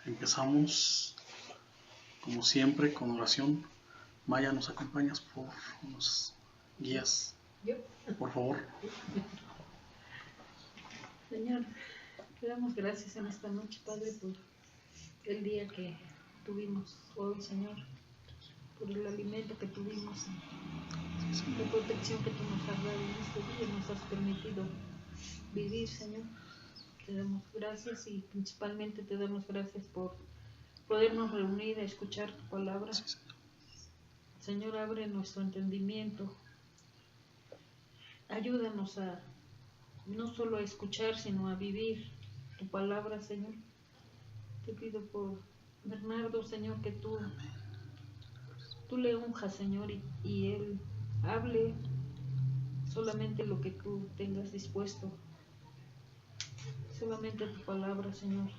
Empezamos, como siempre, con oración. Maya, ¿nos acompañas por unos guías? ¿Yo? Por favor. Señor, te damos gracias en esta noche, Padre, por el día que tuvimos hoy, Señor, por el alimento que tuvimos, la protección que tú nos has dado en este día, nos has permitido vivir, Señor. Te damos gracias y principalmente te damos gracias por podernos reunir a escuchar tu palabra. Señor, abre nuestro entendimiento. Ayúdanos a no solo a escuchar, sino a vivir tu palabra, Señor. Te pido por Bernardo, Señor, que tú le unjas, Señor, y él hable solamente lo que tú tengas dispuesto. Solamente tu palabra, Señor.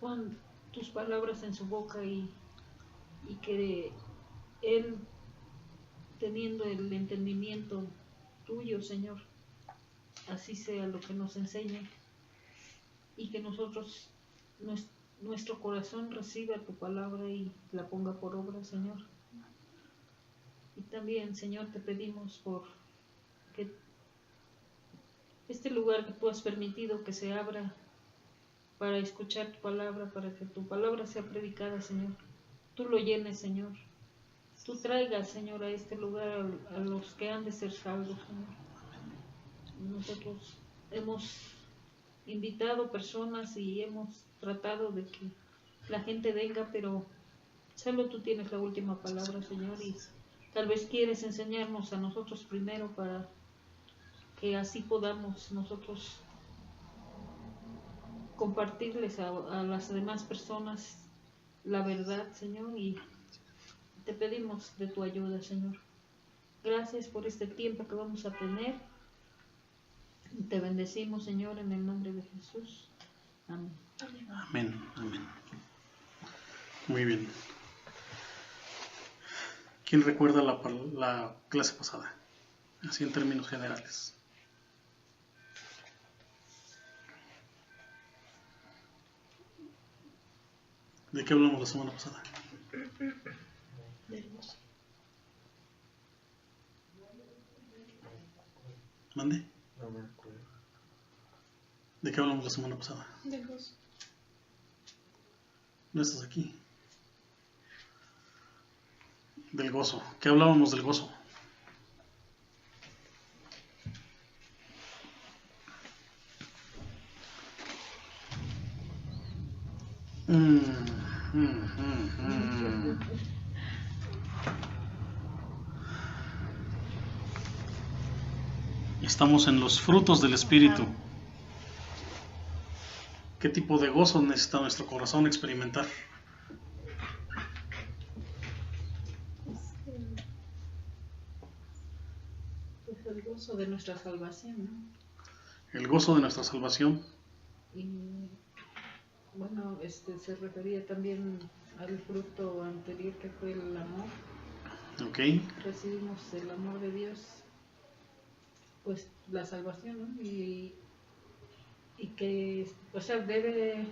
Pon tus palabras en su boca y que él, teniendo el entendimiento tuyo, Señor, así sea lo que nos enseñe y que nosotros, nuestro corazón reciba tu palabra y la ponga por obra, Señor. Y también, Señor, te pedimos por que este lugar que tú has permitido que se abra para escuchar tu palabra, para que tu palabra sea predicada, Señor. Tú lo llenes, Señor. Tú traigas, Señor, a este lugar a los que han de ser salvos, Señor. Nosotros hemos invitado personas y hemos tratado de que la gente venga, pero solo tú tienes la última palabra, Señor, y tal vez quieres enseñarnos a nosotros primero para que así podamos nosotros compartirles a las demás personas la verdad, Señor, y te pedimos de tu ayuda, Señor. Gracias por este tiempo que vamos a tener. Te bendecimos, Señor, en el nombre de Jesús. Amén. Amén, amén. Muy bien. ¿Quién recuerda la clase pasada? Así en términos generales. ¿De qué hablamos la semana pasada? Del gozo. ¿Mande? No me acuerdo. ¿De qué hablamos la semana pasada? Del gozo. No estás aquí. Del gozo. ¿Qué hablábamos del gozo? Estamos en los frutos del Espíritu. ¿Qué tipo de gozo necesita nuestro corazón experimentar? Pues el gozo de nuestra salvación, ¿no? El gozo de nuestra salvación. Y bueno, se refería también al fruto anterior que fue el amor. Ok. Recibimos el amor de Dios, pues la salvación, ¿no? Y que, o sea, debe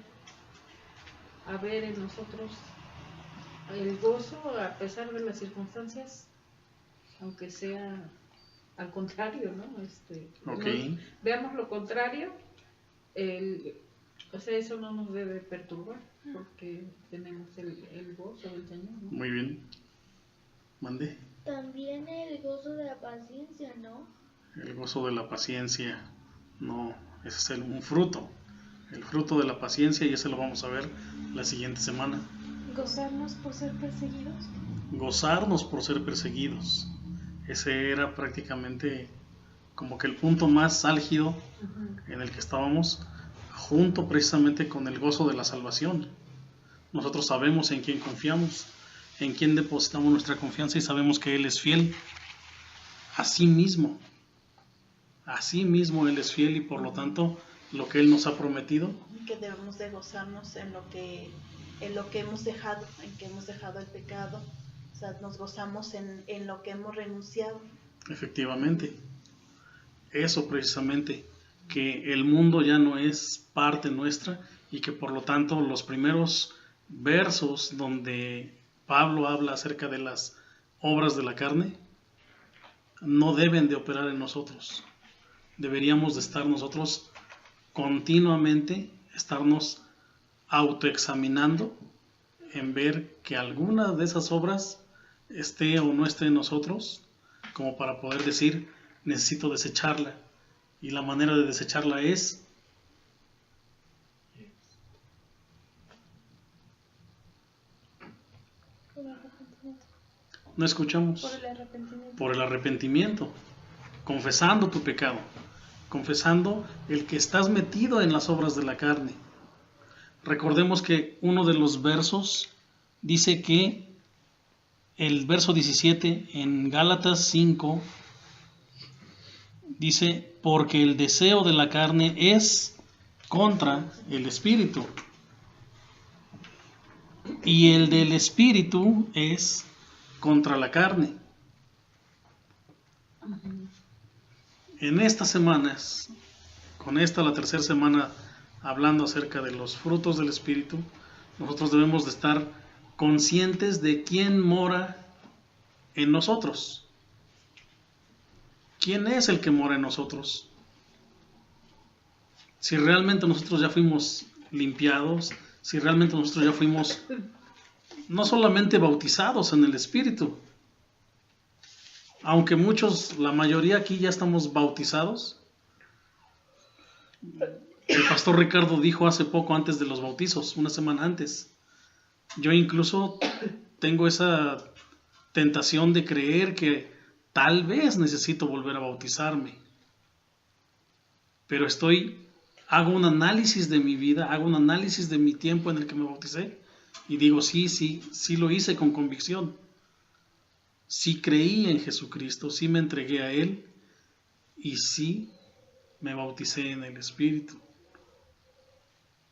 haber en nosotros el gozo a pesar de las circunstancias, aunque sea al contrario, ¿no? Ok. Veamos lo contrario, o sea, eso no nos debe perturbar porque tenemos el gozo del Señor, ¿no? Muy bien. Mande. También el gozo de la paciencia, ¿no? El gozo de la paciencia. No, ese es un fruto. El fruto de la paciencia, y ese lo vamos a ver la siguiente semana. Gozarnos por ser perseguidos. Gozarnos por ser perseguidos. Ese era prácticamente como que el punto más álgido en el que estábamos, junto precisamente con el gozo de la salvación. Nosotros sabemos en quién confiamos, en quién depositamos nuestra confianza y sabemos que Él es fiel. Así mismo Él es fiel y por lo tanto lo que Él nos ha prometido. Que debemos de gozarnos en lo que hemos dejado, en que hemos dejado el pecado. O sea, nos gozamos en lo que hemos renunciado. Efectivamente. Eso precisamente, que el mundo ya no es parte nuestra y que por lo tanto los primeros versos donde Pablo habla acerca de las obras de la carne no deben de operar en nosotros. Deberíamos de estar nosotros continuamente, estarnos autoexaminando en ver que alguna de esas obras esté o no esté en nosotros, como para poder decir, necesito desecharla. Y la manera de desecharla es no escuchamos. Por el arrepentimiento, confesando tu pecado, confesando el que estás metido en las obras de la carne. Recordemos que uno de los versos dice que el verso 17 en Gálatas 5 dice, porque el deseo de la carne es contra el espíritu y el del espíritu es contra la carne. En estas semanas, con esta la tercera semana hablando acerca de los frutos del espíritu, nosotros debemos de estar conscientes de quién mora en nosotros. ¿Quién es el que mora en nosotros? Si realmente nosotros ya fuimos limpiados, si realmente nosotros ya fuimos no solamente bautizados en el Espíritu, aunque muchos, la mayoría aquí ya estamos bautizados. El pastor Ricardo dijo hace poco antes de los bautizos, una semana antes, yo incluso tengo esa tentación de creer que tal vez necesito volver a bautizarme, pero hago un análisis de mi vida, hago un análisis de mi tiempo en el que me bauticé y digo, sí lo hice con convicción, sí creí en Jesucristo, sí me entregué a Él y sí me bauticé en el Espíritu,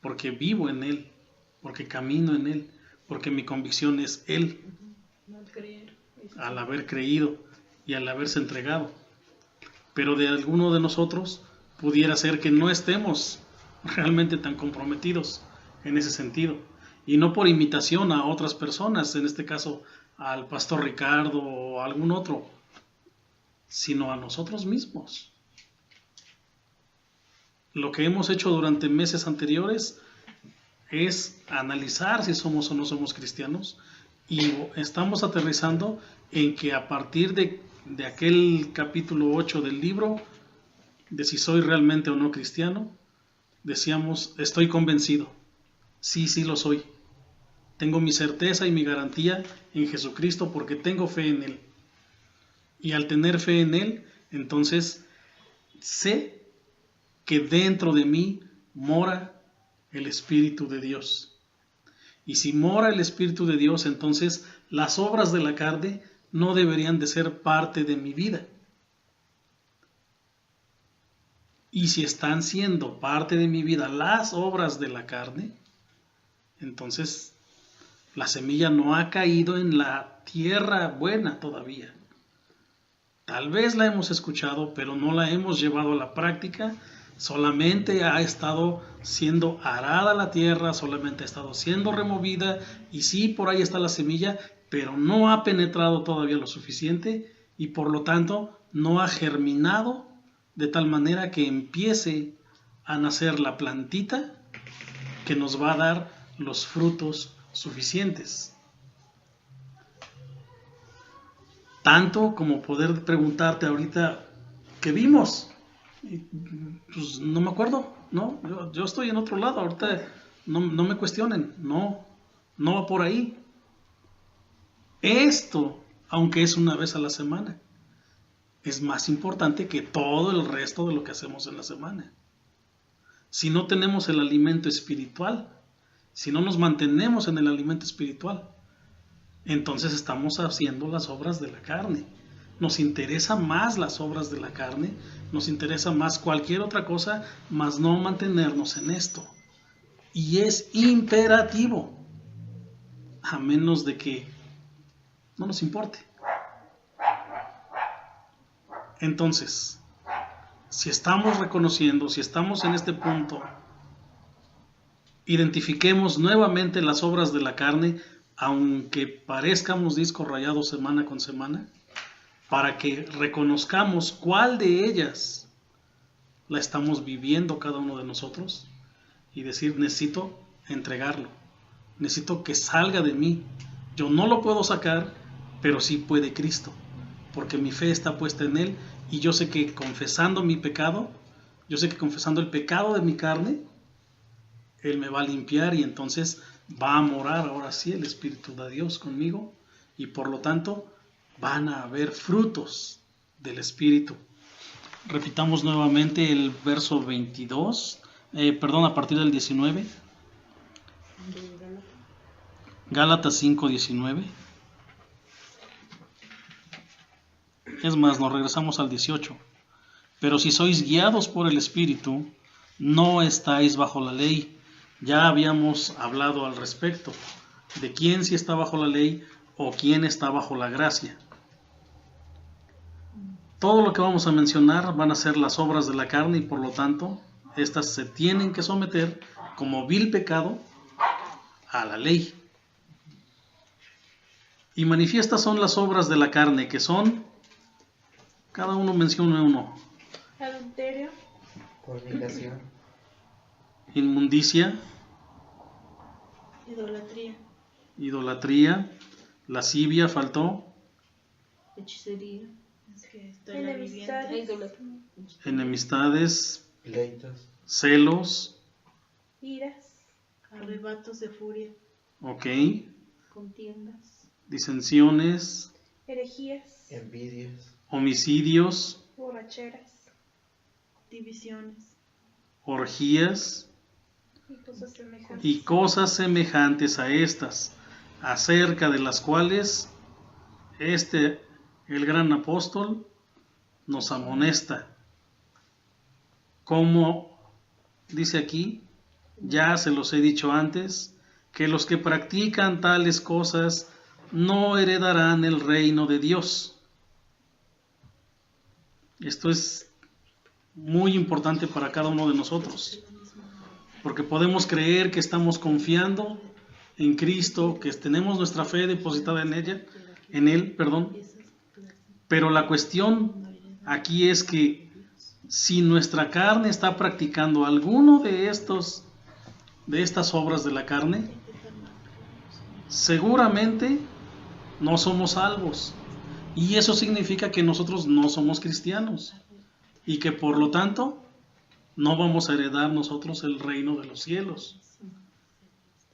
porque vivo en Él, porque camino en Él, porque mi convicción es Él, al haber creído y al haberse entregado. Pero de alguno de nosotros pudiera ser que no estemos realmente tan comprometidos en ese sentido, y no por imitación a otras personas, en este caso al pastor Ricardo o a algún otro, sino a nosotros mismos. Lo que hemos hecho durante meses anteriores es analizar si somos o no somos cristianos, y estamos aterrizando en que a partir de aquel capítulo 8 del libro, de si soy realmente o no cristiano, decíamos, estoy convencido, sí lo soy. Tengo mi certeza y mi garantía en Jesucristo porque tengo fe en Él. Y al tener fe en Él, entonces sé que dentro de mí mora el Espíritu de Dios. Y si mora el Espíritu de Dios, entonces las obras de la carne no deberían de ser parte de mi vida. Y si están siendo parte de mi vida las obras de la carne, entonces la semilla no ha caído en la tierra buena todavía. Tal vez la hemos escuchado, pero no la hemos llevado a la práctica. Solamente ha estado siendo arada la tierra, solamente ha estado siendo removida, y sí, por ahí está la semilla, pero no ha penetrado todavía lo suficiente y por lo tanto no ha germinado de tal manera que empiece a nacer la plantita que nos va a dar los frutos suficientes. Tanto como poder preguntarte ahorita, ¿qué vimos? Pues no me acuerdo, ¿no? Yo estoy en otro lado, ahorita no me cuestionen, no va por ahí. Esto, aunque es una vez a la semana, es más importante que todo el resto de lo que hacemos en la semana. Si no tenemos el alimento espiritual, si no nos mantenemos en el alimento espiritual, entonces estamos haciendo las obras de la carne. Nos interesa más las obras de la carne, nos interesa más cualquier otra cosa, más no mantenernos en esto. Y es imperativo, a menos de que no nos importe. Entonces, si estamos reconociendo, si estamos en este punto identifiquemos nuevamente las obras de la carne, aunque parezcamos discos rayados semana con semana, para que reconozcamos cuál de ellas la estamos viviendo cada uno de nosotros y decir, necesito entregarlo, necesito que salga de mí. Yo no lo puedo sacar, pero sí puede Cristo, porque mi fe está puesta en Él, y yo sé que confesando mi pecado, yo sé que confesando el pecado de mi carne, Él me va a limpiar, y entonces va a morar ahora sí el Espíritu de Dios conmigo, y por lo tanto van a haber frutos del Espíritu. Repitamos nuevamente el verso 22, a partir del 19. Gálatas 5:19. Es más, nos regresamos al 18. Pero si sois guiados por el Espíritu, no estáis bajo la ley. Ya habíamos hablado al respecto de quién sí está bajo la ley o quién está bajo la gracia. Todo lo que vamos a mencionar van a ser las obras de la carne, y por lo tanto, estas se tienen que someter como vil pecado a la ley. Y manifiestas son las obras de la carne, que son, cada uno menciona uno: Adulterio, fornicación, inmundicia, idolatría, lascivia, faltó, Hechicería. es que estoy la vivienda, Idolatría. enemistades, pleitos, celos, iras, arrebatos de furia, ok, Contiendas. disensiones, herejías, envidias, homicidios, borracheras, divisiones orgías y cosas semejantes. y cosas semejantes a estas, acerca de las cuales el gran apóstol nos amonesta. Como dice aquí, ya se los he dicho antes, que los que practican tales cosas no heredarán el reino de Dios. Esto es muy importante para cada uno de nosotros, porque podemos creer que estamos confiando en Cristo, que tenemos nuestra fe depositada en Él, pero la cuestión aquí es que si nuestra carne está practicando alguno de estas obras de la carne, seguramente no somos salvos, y eso significa que nosotros no somos cristianos, y que por lo tanto no vamos a heredar nosotros el reino de los cielos.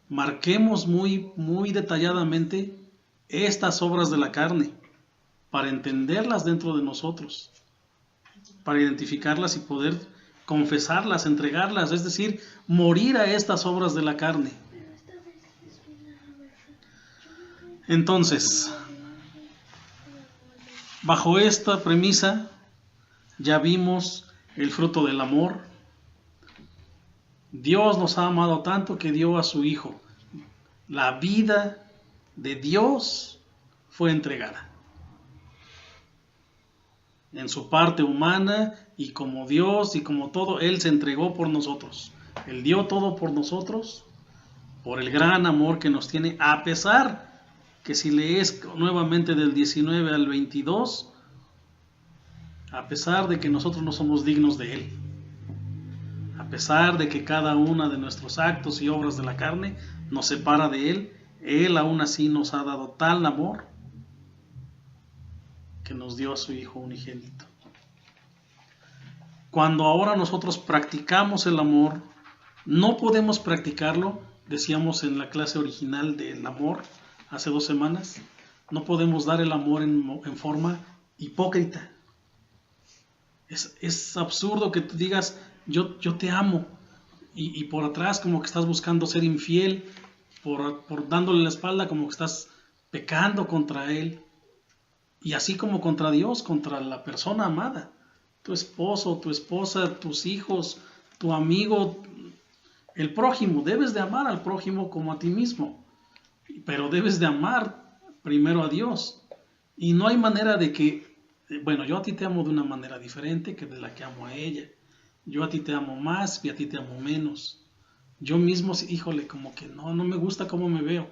Marquemos muy, muy detalladamente estas obras de la carne para entenderlas dentro de nosotros, para identificarlas y poder confesarlas, entregarlas, es decir, morir a estas obras de la carne. Entonces, bajo esta premisa, ya vimos el fruto del amor. Dios nos ha amado tanto que dio a su Hijo. La vida de Dios fue entregada. En su parte humana, y como Dios y como todo, Él se entregó por nosotros. Él dio todo por nosotros, por el gran amor que nos tiene, a pesar que si lees nuevamente del 19 al 22, a pesar de que nosotros no somos dignos de Él, a pesar de que cada una de nuestros actos y obras de la carne nos separa de Él, Él aún así nos ha dado tal amor que nos dio a su Hijo unigénito. Cuando ahora nosotros practicamos el amor, no podemos practicarlo, decíamos en la clase original del amor hace 2 semanas, no podemos dar el amor en forma hipócrita. Es absurdo que tú digas, yo te amo, y por atrás como que estás buscando ser infiel, por dándole la espalda como que estás pecando contra Él, y así como contra Dios, contra la persona amada, tu esposo, tu esposa, tus hijos, tu amigo, el prójimo. Debes de amar al prójimo como a ti mismo, pero debes de amar primero a Dios, y no hay manera de que, bueno, yo a ti te amo de una manera diferente que de la que amo a ella. Yo a ti te amo más y a ti te amo menos. yo mismo, híjole, como que no me gusta cómo me veo.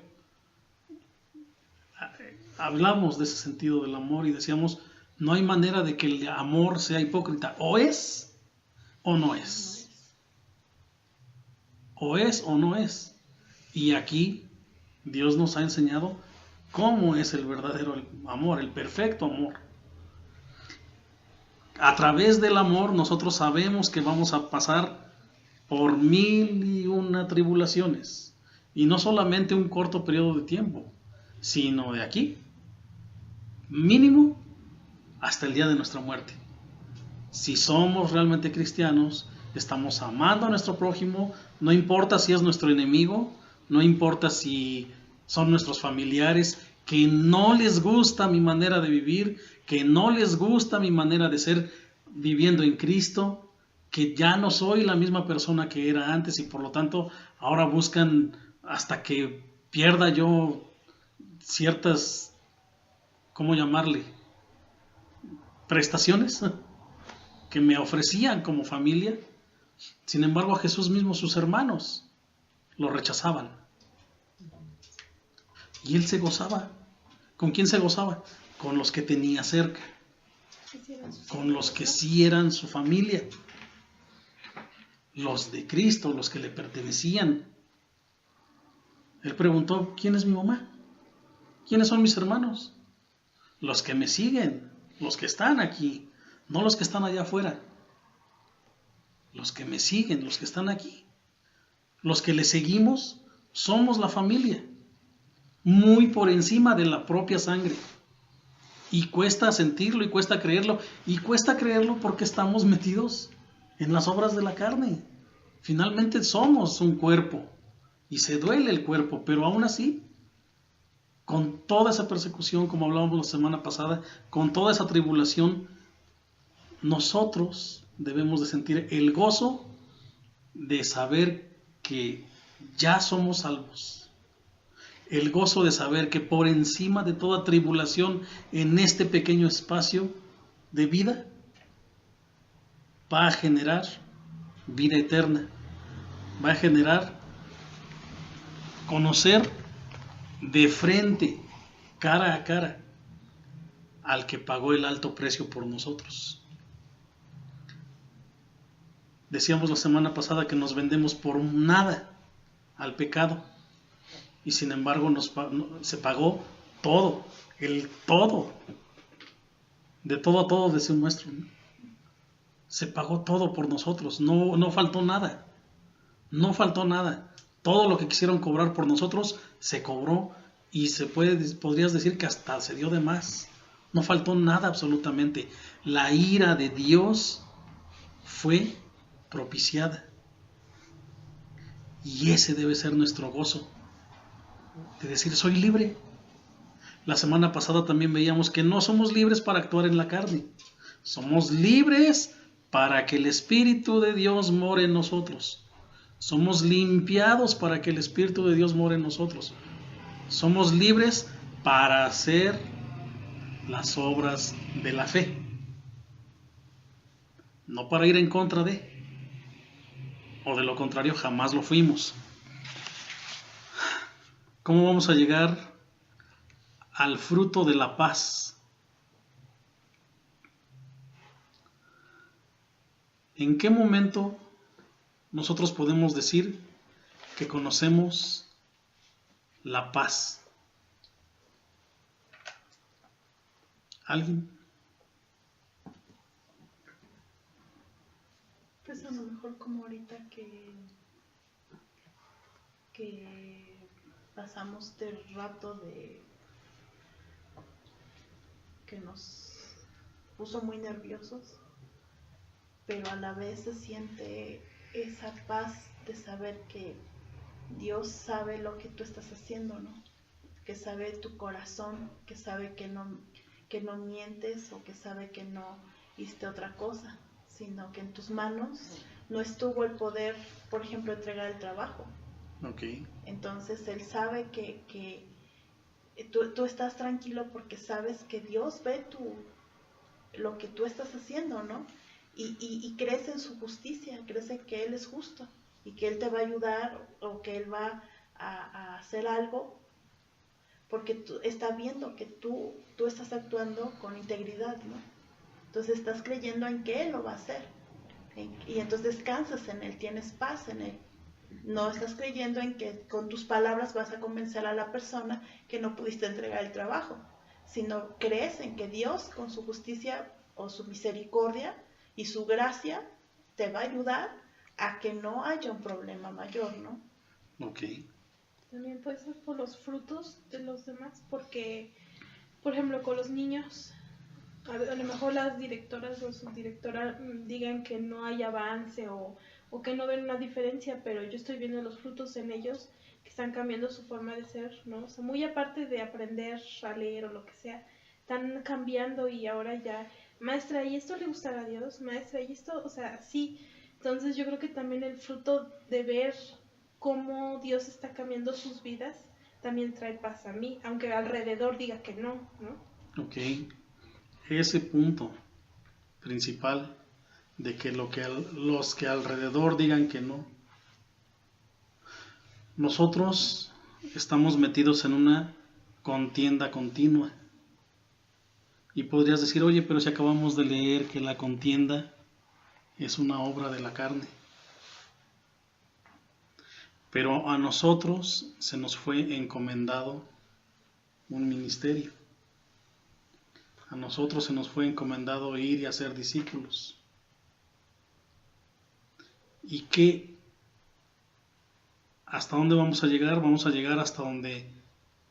Hablamos de ese sentido del amor y decíamos, no hay manera de que el amor sea hipócrita. O es o no es. O es o no es. Y aquí Dios nos ha enseñado cómo es el verdadero amor, el perfecto amor. A través del amor nosotros sabemos que vamos a pasar por 1001 tribulaciones. Y no solamente un corto periodo de tiempo, sino de aquí, mínimo, hasta el día de nuestra muerte. Si somos realmente cristianos, estamos amando a nuestro prójimo, no importa si es nuestro enemigo, no importa si son nuestros familiares, que no les gusta mi manera de vivir, que no les gusta mi manera de ser viviendo en Cristo, que ya no soy la misma persona que era antes y por lo tanto ahora buscan hasta que pierda yo ciertas, ¿cómo llamarle?, prestaciones que me ofrecían como familia. Sin embargo, a Jesús mismo sus hermanos lo rechazaban. Y él se gozaba. ¿Con quién se gozaba? Con los que tenía cerca. Con los que sí eran su familia. Los de Cristo, los que le pertenecían. Él preguntó, ¿quién es mi mamá? ¿Quiénes son mis hermanos? Los que me siguen, los que están aquí, no los que están allá afuera. Los que me siguen, los que están aquí. Los que le seguimos, somos la familia. Muy por encima de la propia sangre. Y cuesta sentirlo y cuesta creerlo. Y cuesta creerlo porque estamos metidos en las obras de la carne. Finalmente somos un cuerpo. Y se duele el cuerpo, pero aún así, con toda esa persecución, como hablábamos la semana pasada, con toda esa tribulación, nosotros debemos de sentir el gozo de saber que ya somos salvos. El gozo de saber que por encima de toda tribulación en este pequeño espacio de vida, va a generar vida eterna. Va a generar conocer de frente, cara a cara, al que pagó el alto precio por nosotros. Decíamos la semana pasada que nos vendemos por nada al pecado. Y sin embargo se pagó todo, el todo. De todo a todo, decía un maestro. Se pagó todo por nosotros, no faltó nada. No faltó nada. Todo lo que quisieron cobrar por nosotros se cobró y podrías decir que hasta se dio de más. No faltó nada absolutamente. La ira de Dios fue propiciada. Y ese debe ser nuestro gozo. De decir, soy libre. La semana pasada también veíamos que no somos libres para actuar en la carne. Somos libres para que el Espíritu de Dios more en nosotros. Somos limpiados para que el Espíritu de Dios more en nosotros. Somos libres para hacer las obras de la fe. No para ir en contra de, o de lo contrario jamás lo fuimos. ¿Cómo vamos a llegar al fruto de la paz? ¿En qué momento nosotros podemos decir que conocemos la paz? ¿Alguien? Pues a lo mejor como ahorita que pasamos este rato de que nos puso muy nerviosos, pero a la vez se siente esa paz de saber que Dios sabe lo que tú estás haciendo, ¿no? Que sabe tu corazón, que sabe que no mientes o que sabe que no hiciste otra cosa, sino que en tus manos no estuvo el poder, por ejemplo, entregar el trabajo. Okay. Entonces Él sabe que tú estás tranquilo porque sabes que Dios ve lo que tú estás haciendo, ¿no? Y crees en su justicia, crees en que Él es justo y que Él te va a ayudar o que Él va a hacer algo, porque tú está viendo que tú estás actuando con integridad, ¿no? Entonces estás creyendo en que Él lo va a hacer. Y entonces descansas en Él, tienes paz en Él. No estás creyendo en que con tus palabras vas a convencer a la persona que no pudiste entregar el trabajo, sino crees en que Dios con su justicia o su misericordia y su gracia te va a ayudar a que no haya un problema mayor, ¿no? Ok. También puede ser por los frutos de los demás, porque, por ejemplo, con los niños, a lo mejor las directoras o subdirectoras digan que no hay avance o que no ven una diferencia, pero yo estoy viendo los frutos en ellos que están cambiando su forma de ser, ¿no? O sea, muy aparte de aprender a leer o lo que sea, están cambiando y ahora ya, maestra, ¿y esto le gustará a Dios? Maestra, ¿y esto? O sea, sí. Entonces yo creo que también el fruto de ver cómo Dios está cambiando sus vidas también trae paz a mí, aunque alrededor diga que no, ¿no? Ok. Ese punto principal de que los que alrededor digan que no. Nosotros estamos metidos en una contienda continua. Y podrías decir, oye, pero si acabamos de leer que la contienda es una obra de la carne. Pero a nosotros se nos fue encomendado un ministerio. A nosotros se nos fue encomendado ir y hacer discípulos. ¿Y qué? ¿Hasta dónde vamos a llegar? Vamos a llegar hasta donde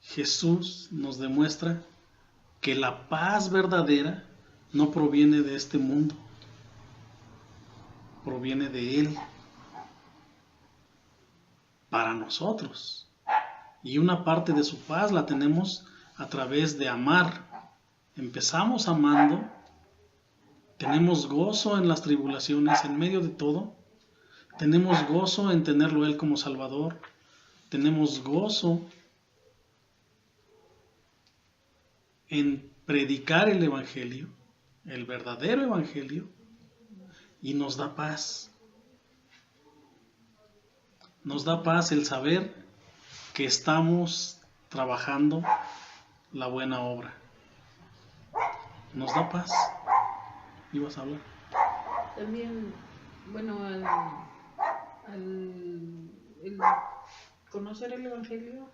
Jesús nos demuestra que la paz verdadera no proviene de este mundo, proviene de Él, para nosotros. Y una parte de su paz la tenemos a través de amar. Empezamos amando, tenemos gozo en las tribulaciones, en medio de todo. Tenemos gozo en tenerlo Él como Salvador. Tenemos gozo en predicar el Evangelio, el verdadero Evangelio, y nos da paz. Nos da paz el saber que estamos trabajando la buena obra. Nos da paz. ¿Ibas a hablar? También, bueno, el conocer el Evangelio,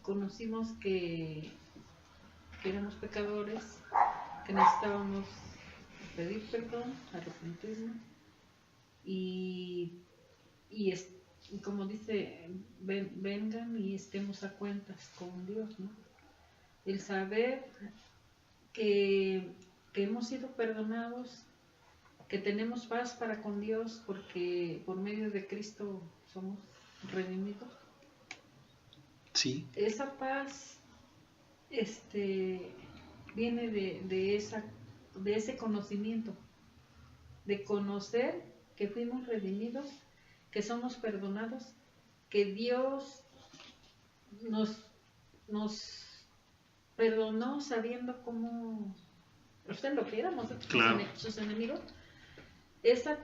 conocimos que éramos pecadores, que necesitábamos pedir perdón, arrepentirnos y como dice, vengan y estemos a cuentas con Dios, ¿no? El saber que hemos sido perdonados, que tenemos paz para con Dios porque por medio de Cristo somos redimidos. Sí. Esa paz viene de ese conocimiento, de conocer que fuimos redimidos, que somos perdonados, que Dios nos perdonó sabiendo cómo, lo que éramos, claro, sus enemigos. Esa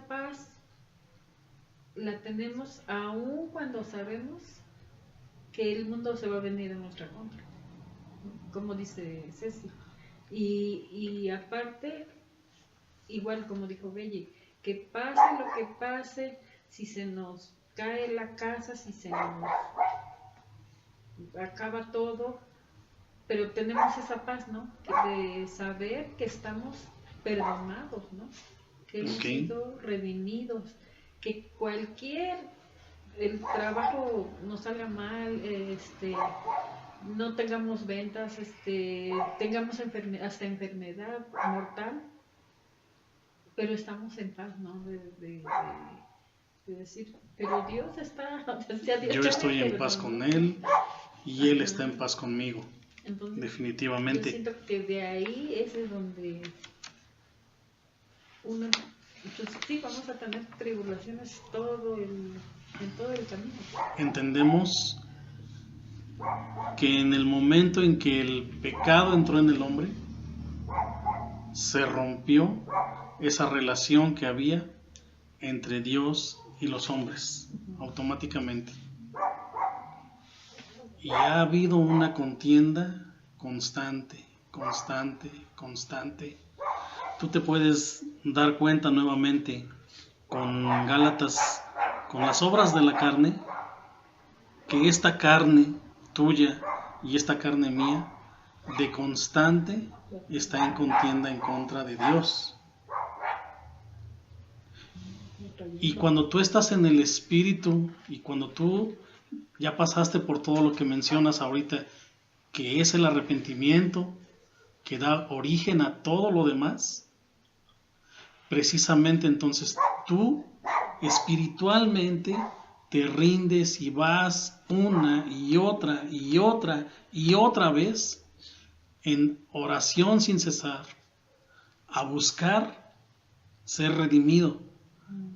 paz la tenemos aún cuando sabemos que el mundo se va a venir en nuestra contra, como dice Ceci. Y aparte, igual como dijo Belli, que pase lo que pase, si se nos cae la casa, si se nos acaba todo, pero tenemos esa paz, ¿no? De saber que estamos perdonados, ¿no? Que hemos sido redimidos, que el trabajo nos salga mal, no tengamos ventas, tengamos hasta enfermedad mortal, pero estamos en paz, ¿no? De decir, pero Dios está... Yo estoy en paz con Él y Él está en paz conmigo. Entonces, definitivamente. Yo siento que de ahí es donde uno, pues sí, vamos a tener tribulaciones en todo el camino. Entendemos que en el momento en que el pecado entró en el hombre, se rompió esa relación que había entre Dios y los hombres, automáticamente. Y ha habido una contienda constante. Tú te puedes dar cuenta nuevamente con Gálatas, con las obras de la carne, que esta carne tuya y esta carne mía de constante está en contienda en contra de Dios. Y cuando tú estás en el Espíritu y cuando tú ya pasaste por todo lo que mencionas ahorita, que es el arrepentimiento que da origen a todo lo demás, precisamente entonces tú espiritualmente te rindes y vas una y otra vez en oración sin cesar a buscar ser redimido,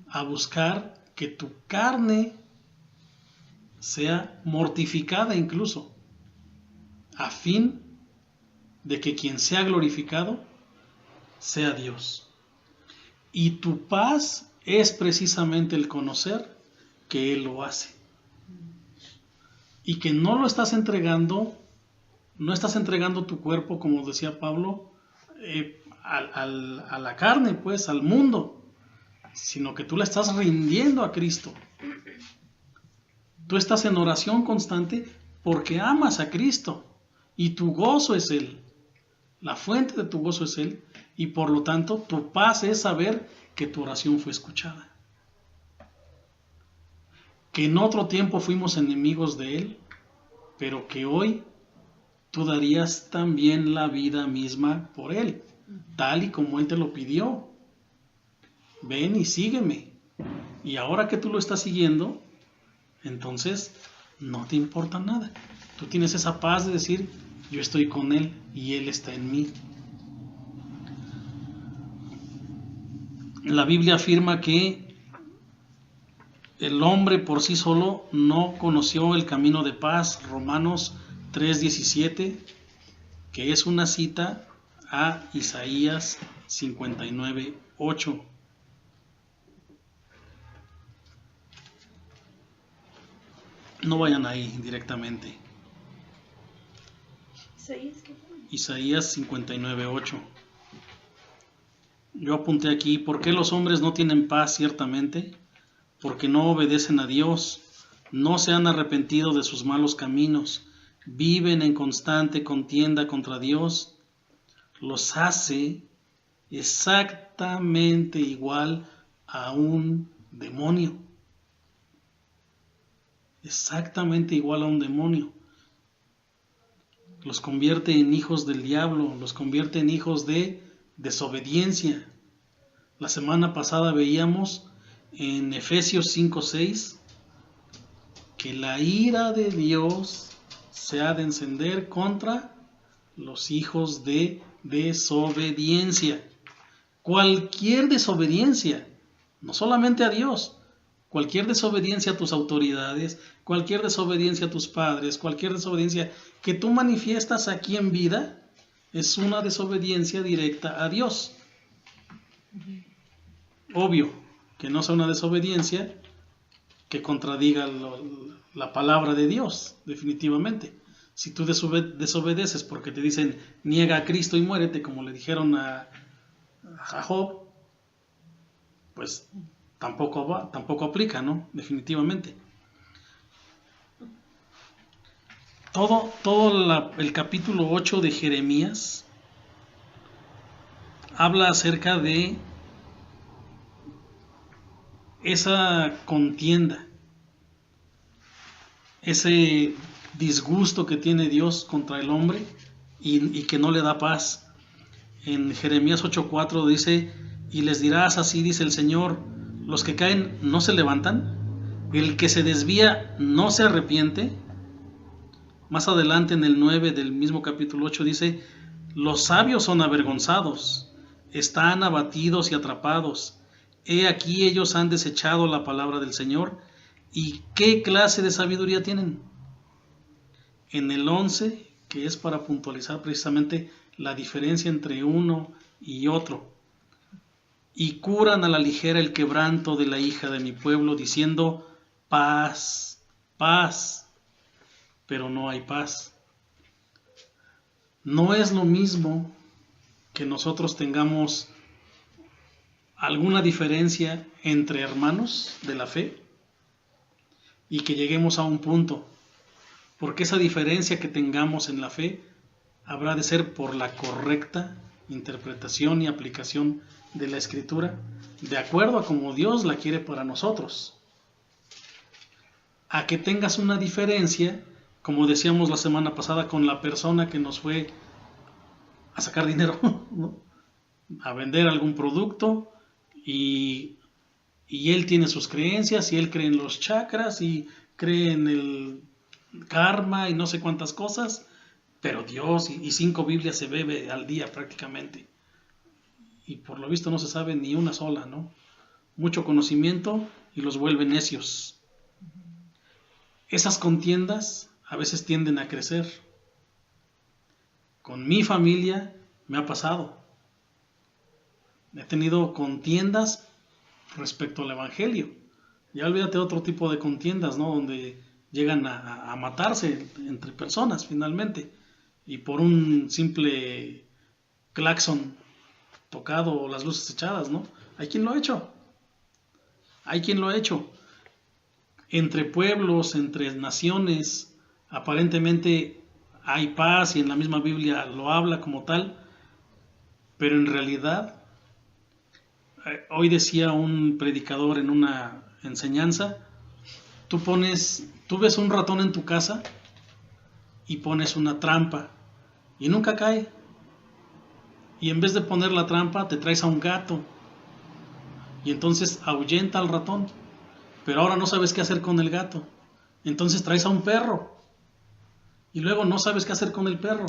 a buscar que tu carne sea mortificada incluso, a fin de que quien sea glorificado sea Dios. Y tu paz es precisamente el conocer que Él lo hace. Y que no lo estás entregando, no estás entregando tu cuerpo, como decía Pablo, a la carne, pues, al mundo, sino que tú la estás rindiendo a Cristo. Tú estás en oración constante porque amas a Cristo y tu gozo es Él. La fuente de tu gozo es Él y por lo tanto tu paz es saber que tu oración fue escuchada. Que en otro tiempo fuimos enemigos de Él, pero que hoy tú darías también la vida misma por Él, tal y como Él te lo pidió. Ven y sígueme. Y ahora que tú lo estás siguiendo, entonces no te importa nada. Tú tienes esa paz de decir, yo estoy con Él y Él está en mí. La Biblia afirma que el hombre por sí solo no conoció el camino de paz, Romanos 3:17, que es una cita a Isaías 59:8. No vayan ahí directamente. Isaías 59:8. Yo apunté aquí, ¿por qué los hombres no tienen paz ciertamente? Porque no obedecen a Dios, no se han arrepentido de sus malos caminos, viven en constante contienda contra Dios, los hace exactamente igual a un demonio. Exactamente igual a un demonio. Los convierte en hijos del diablo, los convierte en hijos de desobediencia. La semana pasada veíamos en Efesios 5:6 que la ira de Dios se ha de encender contra los hijos de desobediencia. Cualquier desobediencia, no solamente a Dios, cualquier desobediencia a tus autoridades, cualquier desobediencia a tus padres, cualquier desobediencia que tú manifiestas aquí en vida, es una desobediencia directa a Dios. Obvio que no sea una desobediencia que contradiga la palabra de Dios, definitivamente. Si tú desobedeces porque te dicen niega a Cristo y muérete, como le dijeron a Job, pues tampoco aplica, ¿no? Definitivamente. Todo el capítulo 8 de Jeremías habla acerca de esa contienda, ese disgusto que tiene Dios contra el hombre y que no le da paz. En Jeremías 8:4 dice, y les dirás así dice el Señor, los que caen no se levantan, el que se desvía no se arrepiente. Más adelante en el 9 del mismo capítulo 8 dice, los sabios son avergonzados, están abatidos y atrapados. He aquí ellos han desechado la palabra del Señor. ¿Y qué clase de sabiduría tienen? En el 11, que es para puntualizar precisamente la diferencia entre uno y otro. y curan a la ligera el quebranto de la hija de mi pueblo, diciendo paz, paz, pero no hay paz. No es lo mismo que nosotros tengamos alguna diferencia entre hermanos de la fe y que lleguemos a un punto, porque esa diferencia que tengamos en la fe habrá de ser por la correcta interpretación y aplicación de la Escritura, de acuerdo a como Dios la quiere para nosotros. A que tengas una diferencia, como decíamos la semana pasada, con la persona que nos fue a sacar dinero, ¿no? A vender algún producto, y él tiene sus creencias, y él cree en los chakras, y cree en el karma, y no sé cuántas cosas, pero Dios, y 5 Biblias se bebe al día prácticamente, y por lo visto no se sabe ni una sola, ¿no? Mucho conocimiento y los vuelve necios. Esas contiendas a veces tienden a crecer. Con mi familia me ha pasado. He tenido contiendas respecto al Evangelio. Ya olvídate de otro tipo de contiendas, ¿no? Donde llegan a matarse entre personas finalmente. Y por un simple claxon tocado o las luces echadas, ¿no? Hay quien lo ha hecho. Hay quien lo ha hecho. Entre pueblos, entre naciones, aparentemente hay paz y en la misma Biblia lo habla como tal, pero en realidad, hoy decía un predicador en una enseñanza, tú ves un ratón en tu casa y pones una trampa y nunca cae, y en vez de poner la trampa te traes a un gato y entonces ahuyenta al ratón, pero ahora no sabes qué hacer con el gato, entonces traes a un perro y luego no sabes qué hacer con el perro,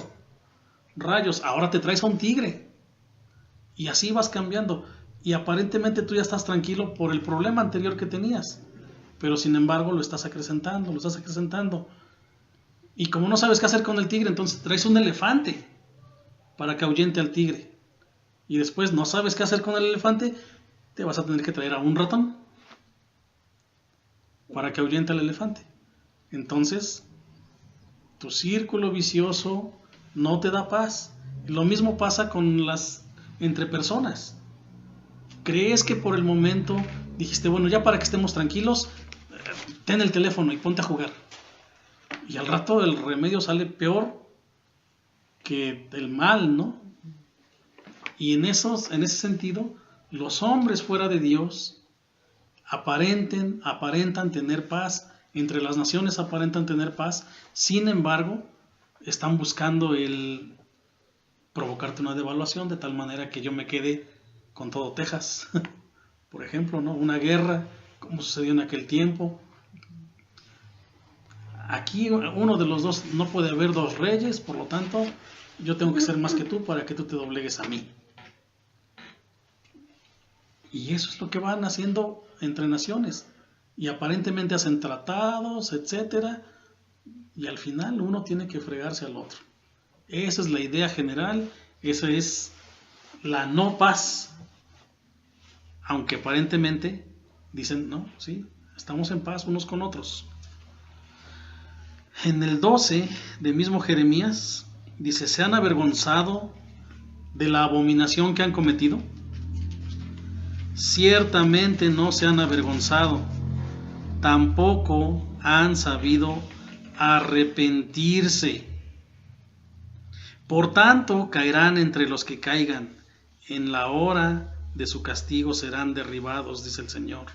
rayos, ahora te traes a un tigre, y así vas cambiando, y aparentemente tú ya estás tranquilo por el problema anterior que tenías, pero sin embargo lo estás acrecentando, y como no sabes qué hacer con el tigre, entonces traes un elefante para que ahuyente al tigre, y después no sabes qué hacer con el elefante, te vas a tener que traer a un ratón para que ahuyente al elefante. Entonces tu círculo vicioso no te da paz. Lo mismo pasa con entre personas. Crees que por el momento dijiste, bueno, ya para que estemos tranquilos, ten el teléfono y ponte a jugar. Y al rato el remedio sale peor que el mal, ¿no? Y en ese sentido, los hombres fuera de Dios aparentan tener paz, entre las naciones aparentan tener paz, sin embargo, están buscando el provocarte una devaluación de tal manera que yo me quede con todo Texas, por ejemplo, ¿no? Una guerra, como sucedió en aquel tiempo. Aquí uno de los dos, no puede haber dos reyes, por lo tanto, yo tengo que ser más que tú para que tú te doblegues a mí. Y eso es lo que van haciendo entre naciones. Y aparentemente hacen tratados, etcétera, y al final uno tiene que fregarse al otro. Esa es la idea general, esa es la no paz. Aunque aparentemente dicen, no, sí, estamos en paz unos con otros. En el 12 de mismo Jeremías dice, ¿se han avergonzado de la abominación que han cometido? Ciertamente no se han avergonzado, tampoco han sabido arrepentirse. Por tanto, caerán entre los que caigan, en la hora de su castigo serán derribados, dice el Señor.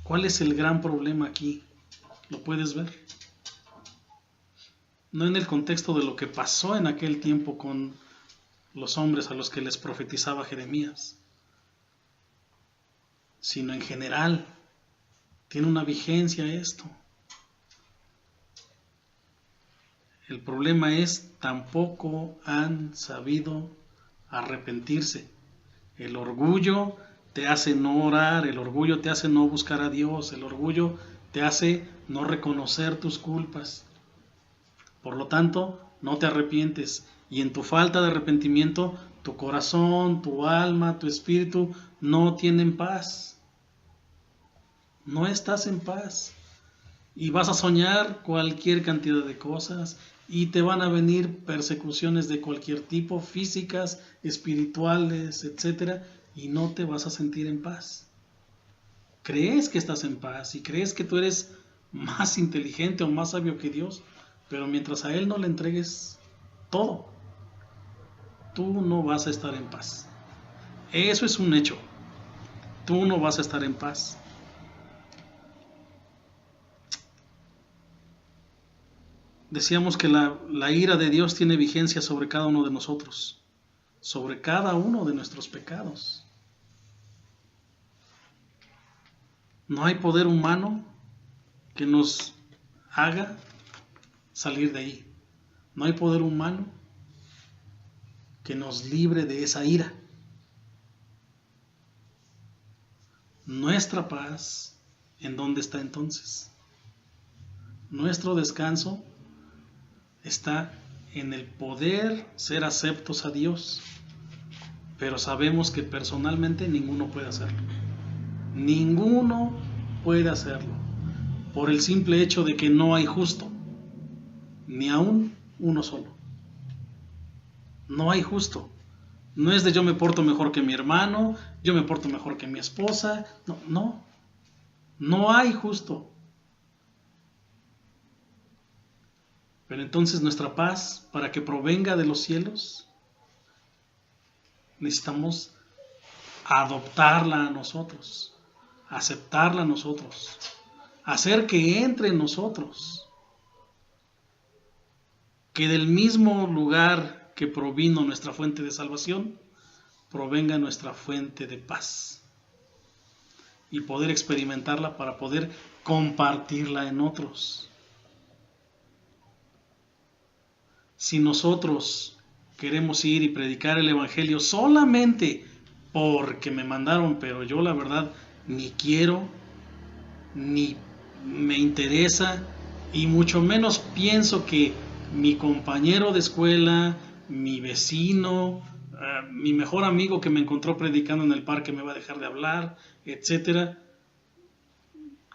¿Cuál es el gran problema aquí? ¿Lo puedes ver? No en el contexto de lo que pasó en aquel tiempo con los hombres a los que les profetizaba Jeremías, sino en general. Tiene una vigencia esto. El problema es, tampoco han sabido arrepentirse. El orgullo te hace no orar, el orgullo te hace no buscar a Dios, el orgullo te hace no reconocer tus culpas. Por lo tanto, no te arrepientes, y en tu falta de arrepentimiento, tu corazón, tu alma, tu espíritu no tienen paz. No estás en paz. Y vas a soñar cualquier cantidad de cosas y te van a venir persecuciones de cualquier tipo, físicas, espirituales, etcétera, y no te vas a sentir en paz. Crees que estás en paz y crees que tú eres más inteligente o más sabio que Dios, pero mientras a Él no le entregues todo, tú no vas a estar en paz. Eso es un hecho. Tú no vas a estar en paz. Decíamos que la ira de Dios tiene vigencia sobre cada uno de nosotros, sobre cada uno de nuestros pecados. No hay poder humano que nos haga salir de ahí. No hay poder humano que nos libre de esa ira. Nuestra paz, ¿en dónde está entonces? Nuestro descanso está en el poder ser aceptos a Dios, pero sabemos que personalmente ninguno puede hacerlo. Ninguno puede hacerlo, por el simple hecho de que no hay justo, ni aún uno solo. No hay justo. No es de yo me porto mejor que mi hermano, yo me porto mejor que mi esposa. No hay justo. Pero entonces nuestra paz, para que provenga de los cielos, necesitamos adoptarla a nosotros, aceptarla a nosotros, hacer que entre en nosotros, que del mismo lugar que provino nuestra fuente de salvación, provenga nuestra fuente de paz, y poder experimentarla para poder compartirla en otros. Si nosotros queremos ir y predicar el Evangelio solamente porque me mandaron, pero yo la verdad ni quiero, ni me interesa, y mucho menos pienso que mi compañero de escuela, mi vecino, mi mejor amigo que me encontró predicando en el parque me va a dejar de hablar, etcétera.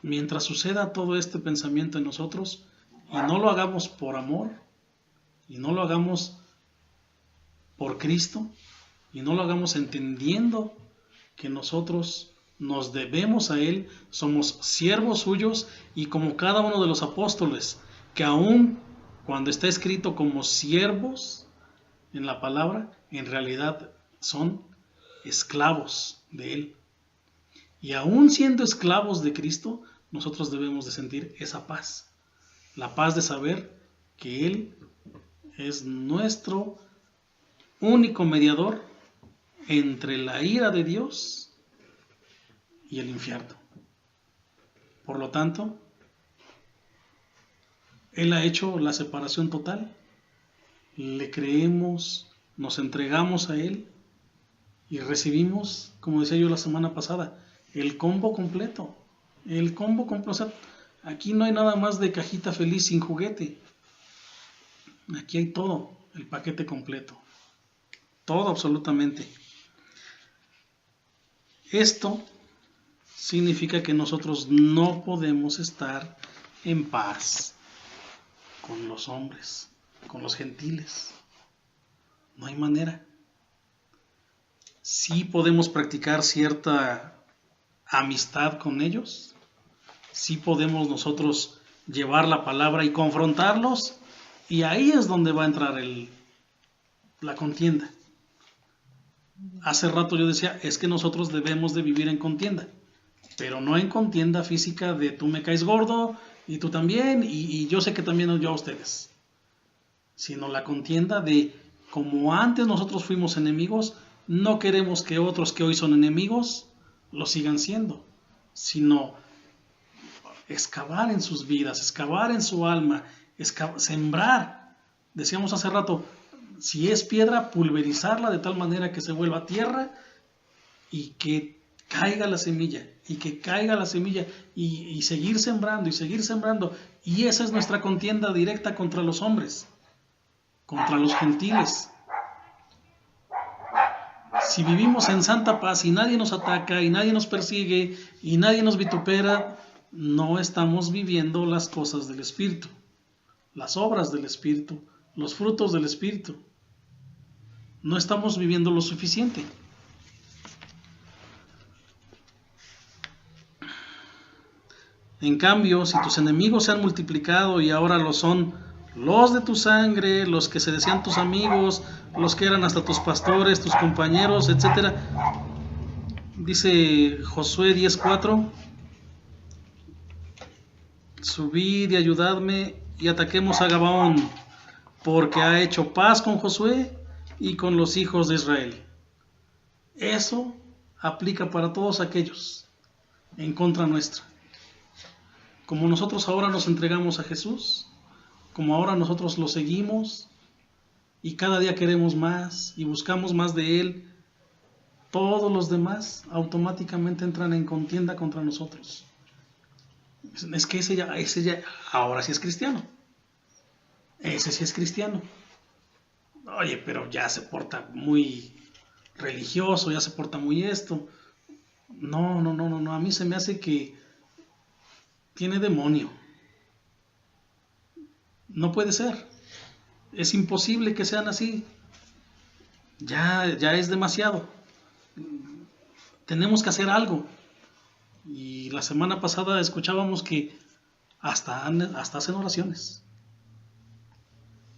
Mientras suceda todo este pensamiento en nosotros y no lo hagamos por amor, y no lo hagamos por Cristo, y no lo hagamos entendiendo que nosotros nos debemos a Él, somos siervos suyos, y como cada uno de los apóstoles, que aún cuando está escrito como siervos en la palabra, en realidad son esclavos de Él. Y aún siendo esclavos de Cristo, nosotros debemos de sentir esa paz, la paz de saber que Él es nuestro único mediador entre la ira de Dios y el infierno. Por lo tanto, Él ha hecho la separación total. Le creemos, nos entregamos a Él y recibimos, como decía yo la semana pasada, el combo completo. El combo completo. O sea, aquí no hay nada más de cajita feliz sin juguete. Aquí hay todo, el paquete completo. Todo absolutamente. Esto significa que nosotros no podemos estar en paz con los hombres, con los gentiles. No hay manera. Sí podemos practicar cierta amistad con ellos. Sí podemos nosotros llevar la palabra y confrontarlos. Y ahí es donde va a entrar la contienda. Hace rato yo decía, es que nosotros debemos de vivir en contienda, pero no en contienda física de tú me caes gordo y tú también, y yo sé que también yo a ustedes, sino la contienda de como antes nosotros fuimos enemigos, no queremos que otros que hoy son enemigos lo sigan siendo, sino excavar en sus vidas, excavar en su alma, sembrar. Decíamos hace rato, si es piedra, pulverizarla de tal manera que se vuelva tierra y que caiga la semilla, y que caiga la semilla, y seguir sembrando, y seguir sembrando. Y esa es nuestra contienda directa contra los hombres, contra los gentiles. Si vivimos en santa paz y nadie nos ataca y nadie nos persigue y nadie nos vitupera, no estamos viviendo las cosas del Espíritu, las obras del Espíritu, los frutos del Espíritu. No estamos viviendo lo suficiente. En cambio, si tus enemigos se han multiplicado y ahora lo son los de tu sangre, los que se decían tus amigos, los que eran hasta tus pastores, tus compañeros, etc. Dice Josué 10:4, subid y ayudadme y ataquemos a Gabaón, porque ha hecho paz con Josué y con los hijos de Israel. Eso aplica para todos aquellos en contra nuestra. Como nosotros ahora nos entregamos a Jesús, como ahora nosotros lo seguimos y cada día queremos más y buscamos más de Él, todos los demás automáticamente entran en contienda contra nosotros. Es que ese ya ahora sí es cristiano. Ese sí es cristiano. Oye, pero ya se porta muy religioso, ya se porta muy esto. No, a mí se me hace que tiene demonio. No puede ser. Es imposible que sean así. Ya es demasiado. Tenemos que hacer algo. Y la semana pasada escuchábamos que hasta hacen oraciones.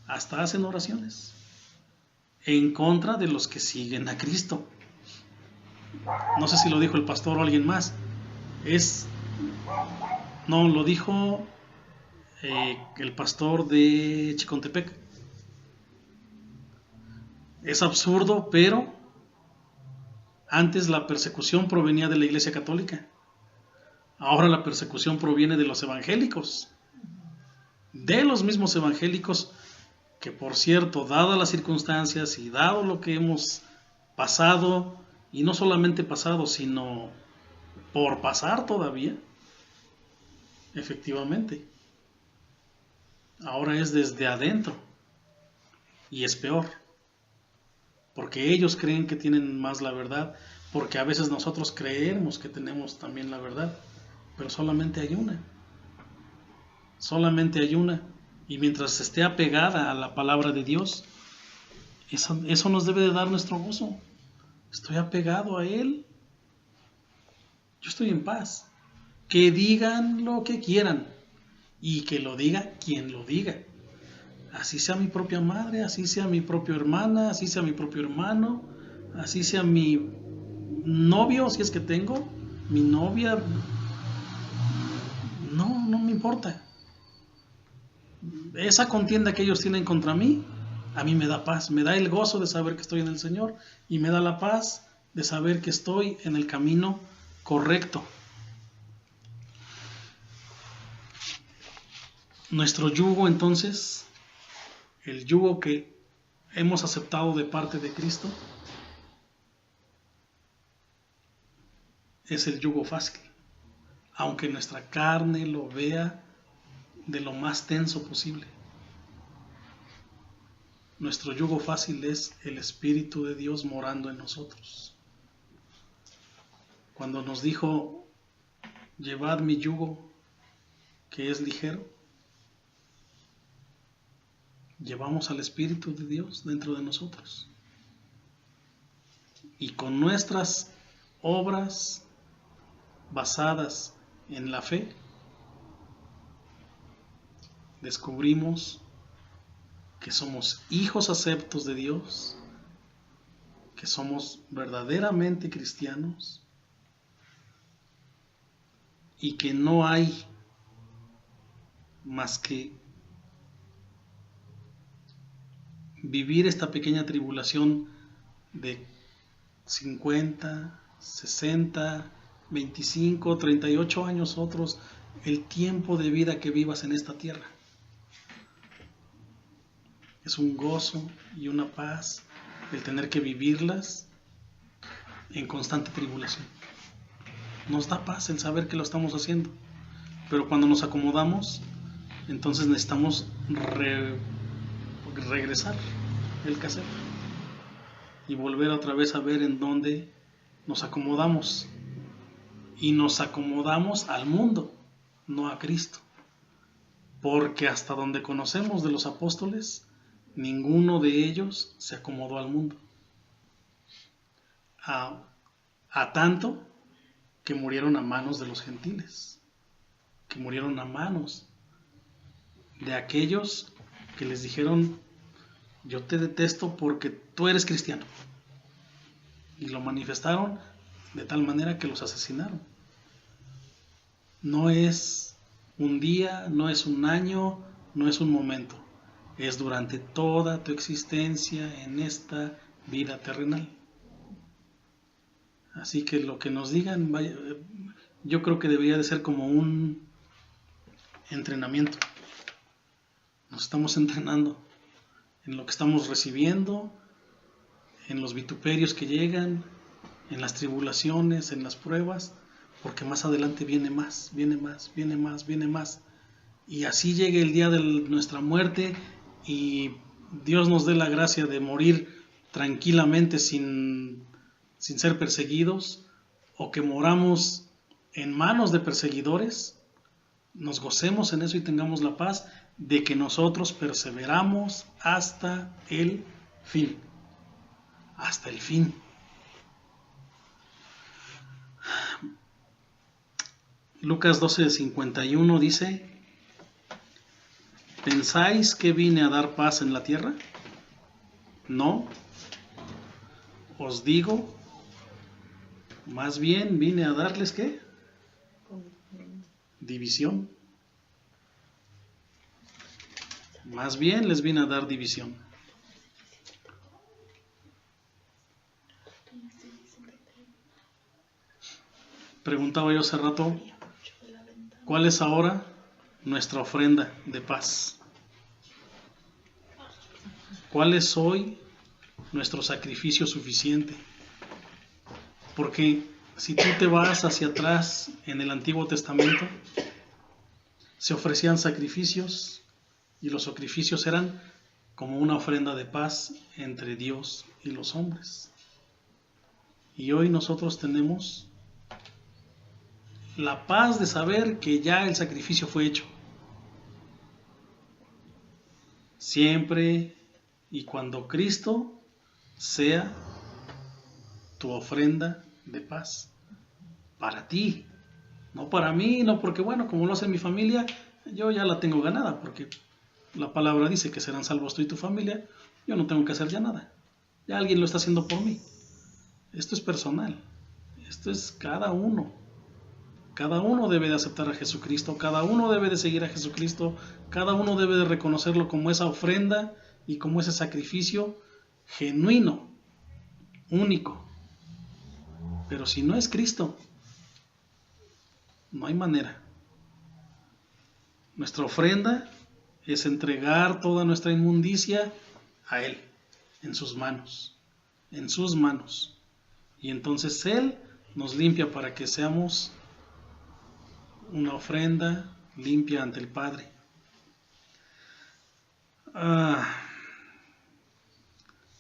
Hasta hacen oraciones en contra de los que siguen a Cristo. No sé si lo dijo el pastor o alguien más. No, lo dijo el pastor de Chicontepec. Es absurdo, pero antes la persecución provenía de la Iglesia Católica. Ahora la persecución proviene de los evangélicos. De los mismos evangélicos que, por cierto, dadas las circunstancias y dado lo que hemos pasado, y no solamente pasado, sino por pasar todavía, efectivamente, ahora es desde adentro y es peor, porque ellos creen que tienen más la verdad, porque a veces nosotros creemos que tenemos también la verdad, pero solamente hay una, y mientras esté apegada a la palabra de Dios, eso nos debe de dar nuestro gozo. Estoy apegado a Él, yo estoy en paz. Que digan lo que quieran y que lo diga quien lo diga. Así sea mi propia madre, así sea mi propia hermana, así sea mi propio hermano, así sea mi novio, si es que tengo, mi novia. No me importa. Esa contienda que ellos tienen contra mí, a mí me da paz, me da el gozo de saber que estoy en el Señor y me da la paz de saber que estoy en el camino correcto. Nuestro yugo, entonces, el yugo que hemos aceptado de parte de Cristo, es el yugo fácil, aunque nuestra carne lo vea de lo más tenso posible. Nuestro yugo fácil es el Espíritu de Dios morando en nosotros. Cuando nos dijo, llevad mi yugo, que es ligero, llevamos al Espíritu de Dios dentro de nosotros. Y con nuestras obras basadas en la fe, descubrimos que somos hijos aceptos de Dios, que somos verdaderamente cristianos y que no hay más que vivir esta pequeña tribulación de 50, 60, 25, 38 años otros, el tiempo de vida que vivas en esta tierra. Es un gozo y una paz el tener que vivirlas en constante tribulación. Nos da paz el saber que lo estamos haciendo, pero cuando nos acomodamos, entonces necesitamos regresar el cassette. y volver otra vez a ver en dónde nos acomodamos. Y nos acomodamos al mundo, no a Cristo. Porque hasta donde conocemos de los apóstoles, ninguno de ellos se acomodó al mundo. A tanto que murieron a manos de los gentiles, que murieron a manos de aquellos que les dijeron: yo te detesto porque tú eres cristiano. Y lo manifestaron de tal manera que los asesinaron. No es un día, no es un año, no es un momento. Es durante toda tu existencia en esta vida terrenal. Así que lo que nos digan, yo creo que debería de ser como un entrenamiento. Nos estamos entrenando en lo que estamos recibiendo, en los vituperios que llegan, en las tribulaciones, en las pruebas, porque más adelante viene más, viene más, viene más, viene más. Y así llegue el día de nuestra muerte y Dios nos dé la gracia de morir tranquilamente sin ser perseguidos, o que moramos en manos de perseguidores, nos gocemos en eso y tengamos la paz de que nosotros perseveramos hasta el fin. Hasta el fin. Lucas 12:51 dice: ¿pensáis que vine a dar paz en la tierra? No, os digo, más bien vine a darles ¿qué? División. Más bien les vine a dar división. Preguntaba yo hace rato, ¿cuál es ahora nuestra ofrenda de paz? ¿Cuál es hoy nuestro sacrificio suficiente? Porque si tú te vas hacia atrás en el Antiguo Testamento, se ofrecían sacrificios y los sacrificios eran como una ofrenda de paz entre Dios y los hombres. Y hoy nosotros tenemos la paz de saber que ya el sacrificio fue hecho. Siempre y cuando Cristo sea tu ofrenda de paz. Para ti, no para mí, no porque, bueno, como lo hace mi familia, yo ya la tengo ganada, porque la palabra dice que serán salvos tú y tu familia. Yo no tengo que hacer ya nada. Ya alguien lo está haciendo por mí. Esto es personal. Esto es cada uno. Cada uno debe de aceptar a Jesucristo, cada uno debe de seguir a Jesucristo, cada uno debe de reconocerlo como esa ofrenda y como ese sacrificio genuino, único. Pero si no es Cristo, no hay manera. Nuestra ofrenda es entregar toda nuestra inmundicia a Él, en sus manos, en sus manos. Y entonces Él nos limpia para que seamos una ofrenda limpia ante el Padre.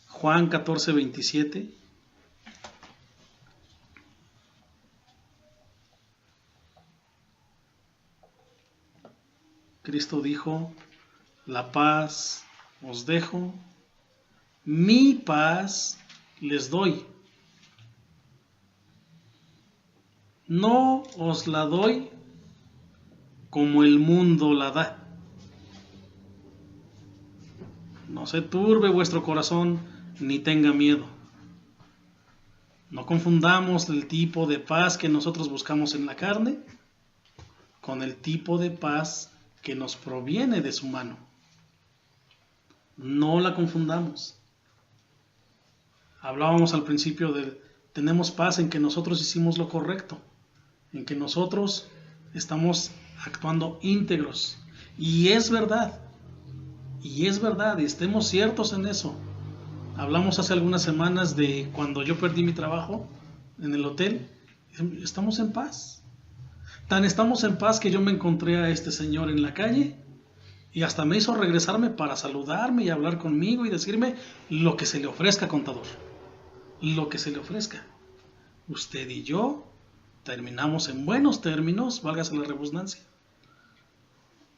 Juan 14:27. Cristo dijo: la paz os dejo, mi paz les doy. No os la doy como el mundo la da. No se turbe vuestro corazón, ni tenga miedo. No confundamos el tipo de paz que nosotros buscamos en la carne con el tipo de paz que nos proviene de su mano. No la confundamos. Hablábamos al principio de tenemos paz en que nosotros hicimos lo correcto, en que nosotros estamos actuando íntegros. Y es verdad, y estemos ciertos en eso. Hablamos hace algunas semanas de cuando yo perdí mi trabajo en el hotel. Estamos en paz. Tan estamos en paz que yo me encontré a este señor en la calle y hasta me hizo regresarme para saludarme y hablar conmigo y decirme lo que se le ofrezca, contador. lo que se le ofrezca. Usted y yo terminamos en buenos términos, válgase la redundancia.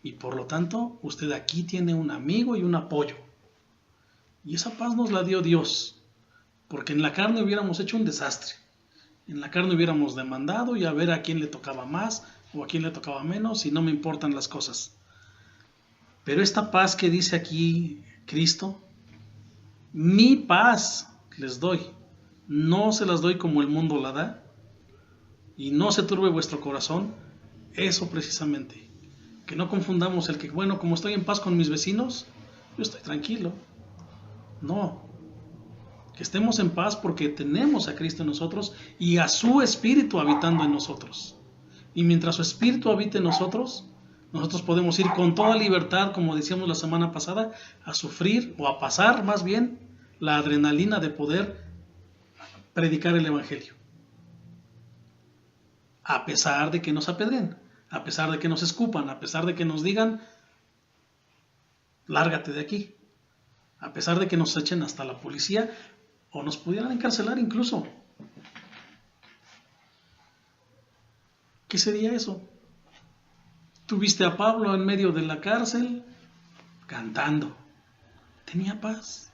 Y por lo tanto, usted aquí tiene un amigo y un apoyo. Y esa paz nos la dio Dios, porque en la carne hubiéramos hecho un desastre. En la carne hubiéramos demandado y a ver a quién le tocaba más o a quién le tocaba menos, y no me importan las cosas. Pero esta paz que dice aquí Cristo, mi paz les doy, no se las doy como el mundo la da, y no se turbe vuestro corazón. Eso precisamente, que no confundamos el que, bueno, como estoy en paz con mis vecinos, yo estoy tranquilo. No, que estemos en paz porque tenemos a Cristo en nosotros y a su Espíritu habitando en nosotros. Y mientras su Espíritu habite en nosotros, nosotros podemos ir con toda libertad, como decíamos la semana pasada, a sufrir o a pasar más bien la adrenalina de poder predicar el Evangelio. A pesar de que nos apedreen, a pesar de que nos escupan, a pesar de que nos digan, lárgate de aquí, a pesar de que nos echen hasta la policía o nos pudieran encarcelar incluso. ¿Qué sería eso? Tuviste a Pablo en medio de la cárcel cantando. Tenía paz.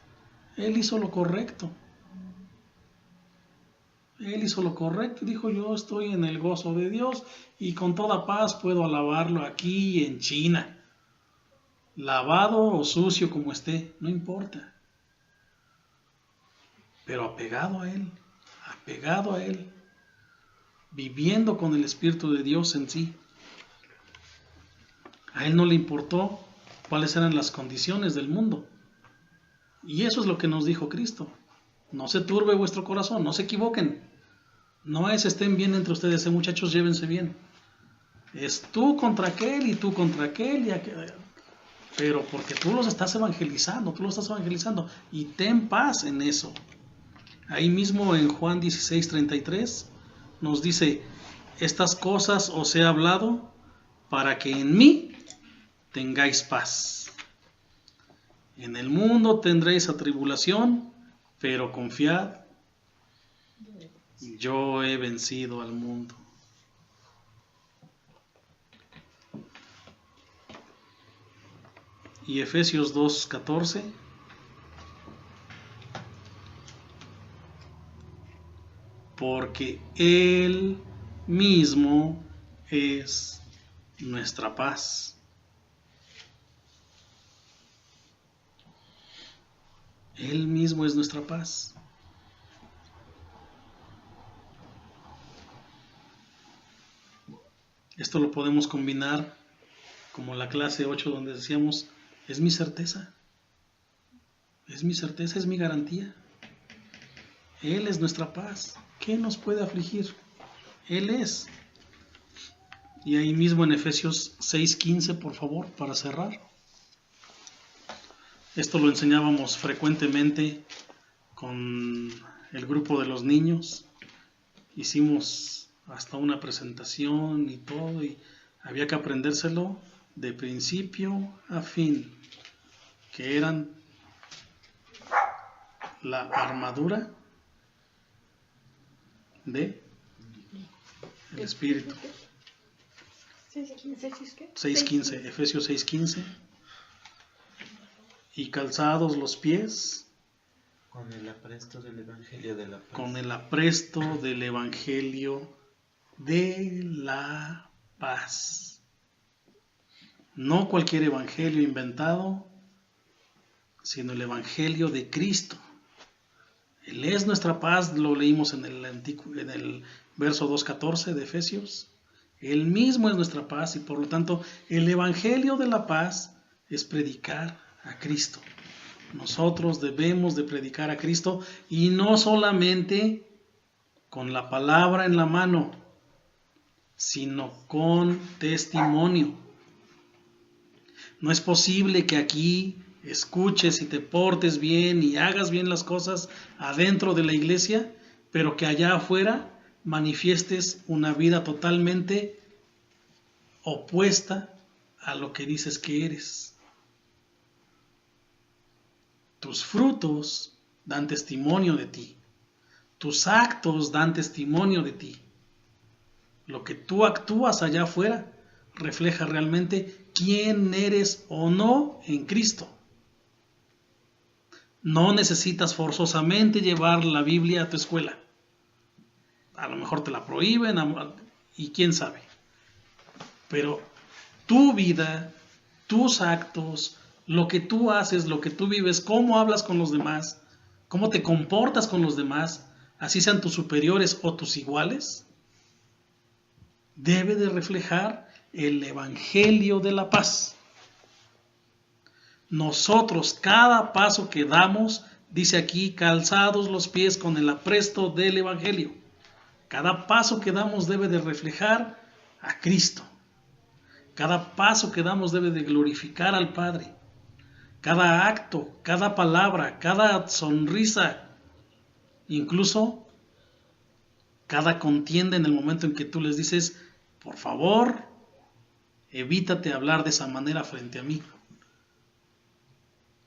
Él hizo lo correcto. Él hizo lo correcto y dijo, yo estoy en el gozo de Dios y con toda paz puedo alabarlo aquí en China. Lavado o sucio como esté, no importa. Pero apegado a Él, viviendo con el Espíritu de Dios en sí. A Él no le importó cuáles eran las condiciones del mundo. Y eso es lo que nos dijo Cristo. No se turbe vuestro corazón, no se equivoquen. No es estén bien entre ustedes, muchachos, llévense bien. Es tú contra aquel y tú contra aquel y aquel. Pero porque tú los estás evangelizando, y ten paz en eso. Ahí mismo en Juan 16:33 nos dice, estas cosas os he hablado para que en mí tengáis paz. En el mundo tendréis atribulación, pero confiad, yo he vencido al mundo. Y Efesios 2:14, porque Él mismo es nuestra paz. Él mismo es nuestra paz. Esto lo podemos combinar como la clase 8 donde decíamos, es mi certeza, es mi garantía. Él es nuestra paz. ¿Qué nos puede afligir? Él es. Y ahí mismo en Efesios 6:15, por favor, para cerrar. Esto lo enseñábamos frecuentemente con el grupo de los niños. Hicimos hasta una presentación y todo, y había que aprendérselo de principio a fin, que eran la armadura de el Espíritu. 6:15, Efesios 6:15. Y calzados los pies con el apresto del Evangelio de la paz. Con el apresto del Evangelio de la paz. No cualquier evangelio inventado, sino el Evangelio de Cristo. Él es nuestra paz, lo leímos en el verso 2:14 de Efesios. Él mismo es nuestra paz y por lo tanto el Evangelio de la paz es predicar a Cristo. Nosotros debemos de predicar a Cristo y no solamente con la palabra en la mano, sino con testimonio. No es posible que aquí escuches y te portes bien y hagas bien las cosas adentro de la iglesia, pero que allá afuera manifiestes una vida totalmente opuesta a lo que dices que eres. Tus frutos dan testimonio de ti. Tus actos dan testimonio de ti. Lo que tú actúas allá afuera refleja realmente quién eres o no en Cristo. No necesitas forzosamente llevar la Biblia a tu escuela. A lo mejor te la prohíben y quién sabe. Pero tu vida, tus actos, lo que tú haces, lo que tú vives, cómo hablas con los demás, cómo te comportas con los demás, así sean tus superiores o tus iguales, debe de reflejar el Evangelio de la paz. Nosotros, cada paso que damos, dice aquí, calzados los pies con el apresto del Evangelio. Cada paso que damos debe de reflejar a Cristo. Cada paso que damos debe de glorificar al Padre. Cada acto, cada palabra, cada sonrisa, incluso cada contienda en el momento en que tú les dices, por favor, evítate hablar de esa manera frente a mí.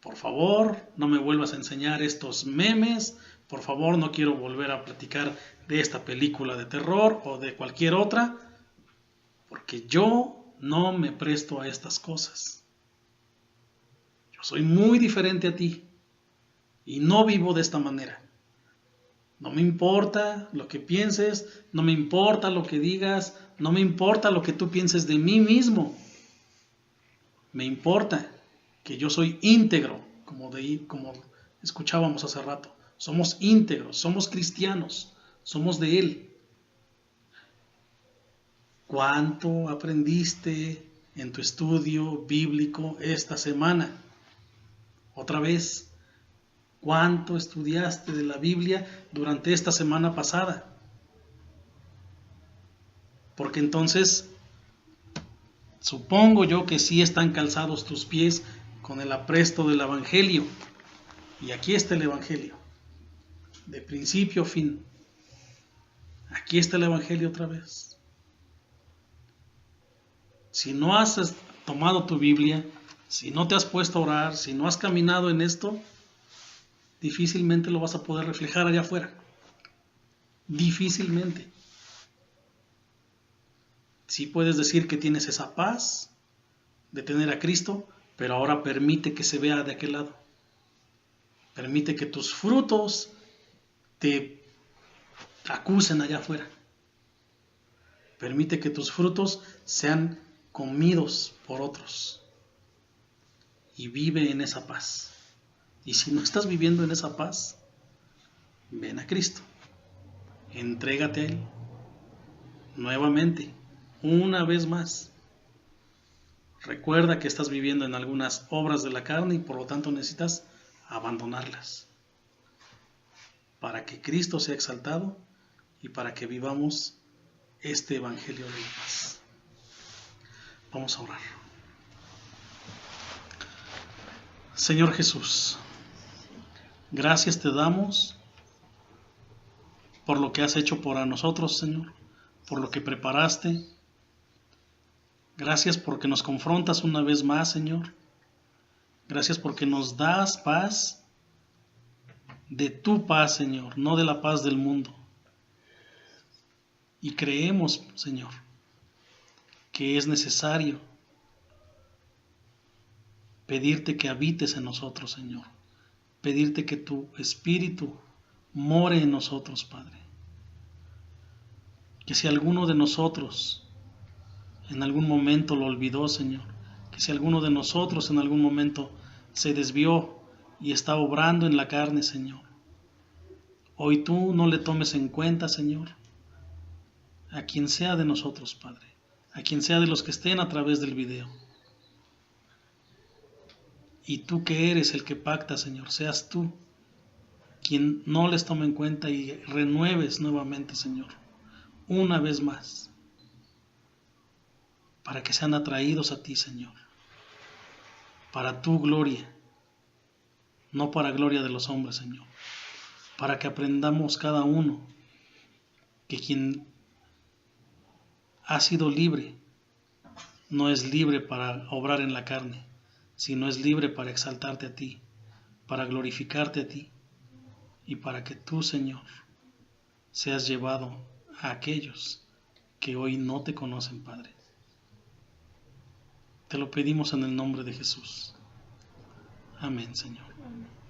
Por favor, no me vuelvas a enseñar estos memes. Por favor, no quiero volver a platicar de esta película de terror o de cualquier otra, porque yo no me presto a estas cosas. Yo soy muy diferente a ti y no vivo de esta manera. No me importa lo que pienses, no me importa lo que digas, no me importa lo que tú pienses de mí mismo. Me importa que yo soy íntegro, como escuchábamos hace rato. Somos íntegros, somos cristianos, somos de Él. ¿Cuánto aprendiste en tu estudio bíblico esta semana? Otra vez, ¿cuánto estudiaste de la Biblia durante esta semana pasada? Porque entonces, supongo yo que sí están calzados tus pies con el apresto del Evangelio. Y aquí está el Evangelio, de principio a fin. Aquí está el Evangelio otra vez. Si no has tomado tu Biblia, si no te has puesto a orar, si no has caminado en esto, difícilmente lo vas a poder reflejar allá afuera. Difícilmente. Sí puedes decir que tienes esa paz de tener a Cristo, pero ahora permite que se vea de aquel lado. Permite que tus frutos te acusen allá afuera. Permite que tus frutos sean comidos por otros. Y vive en esa paz. Y si no estás viviendo en esa paz, ven a Cristo. Entrégate a Él. Nuevamente, una vez más. Recuerda que estás viviendo en algunas obras de la carne y por lo tanto necesitas abandonarlas. Para que Cristo sea exaltado y para que vivamos este Evangelio de la paz. Vamos a orar. Señor Jesús, gracias te damos por lo que has hecho por nosotros, Señor, por lo que preparaste. Gracias porque nos confrontas una vez más, Señor. Gracias porque nos das paz, de tu paz, Señor, no de la paz del mundo. Y creemos, Señor, que es necesario pedirte que habites en nosotros, Señor. Pedirte que tu Espíritu more en nosotros, Padre. Que si alguno de nosotros en algún momento lo olvidó, Señor, que si alguno de nosotros en algún momento se desvió y está obrando en la carne, Señor, hoy tú no le tomes en cuenta, Señor, a quien sea de nosotros, Padre, a quien sea de los que estén a través del video. Y tú que eres el que pacta, Señor, seas tú quien no les tome en cuenta y renueves nuevamente, Señor, una vez más, para que sean atraídos a ti, Señor, para tu gloria, no para gloria de los hombres, Señor, para que aprendamos cada uno que quien ha sido libre no es libre para obrar en la carne, sino es libre para exaltarte a ti, para glorificarte a ti y para que tú, Señor, seas llevado a aquellos que hoy no te conocen, Padre. Te lo pedimos en el nombre de Jesús. Amén, Señor. Amén.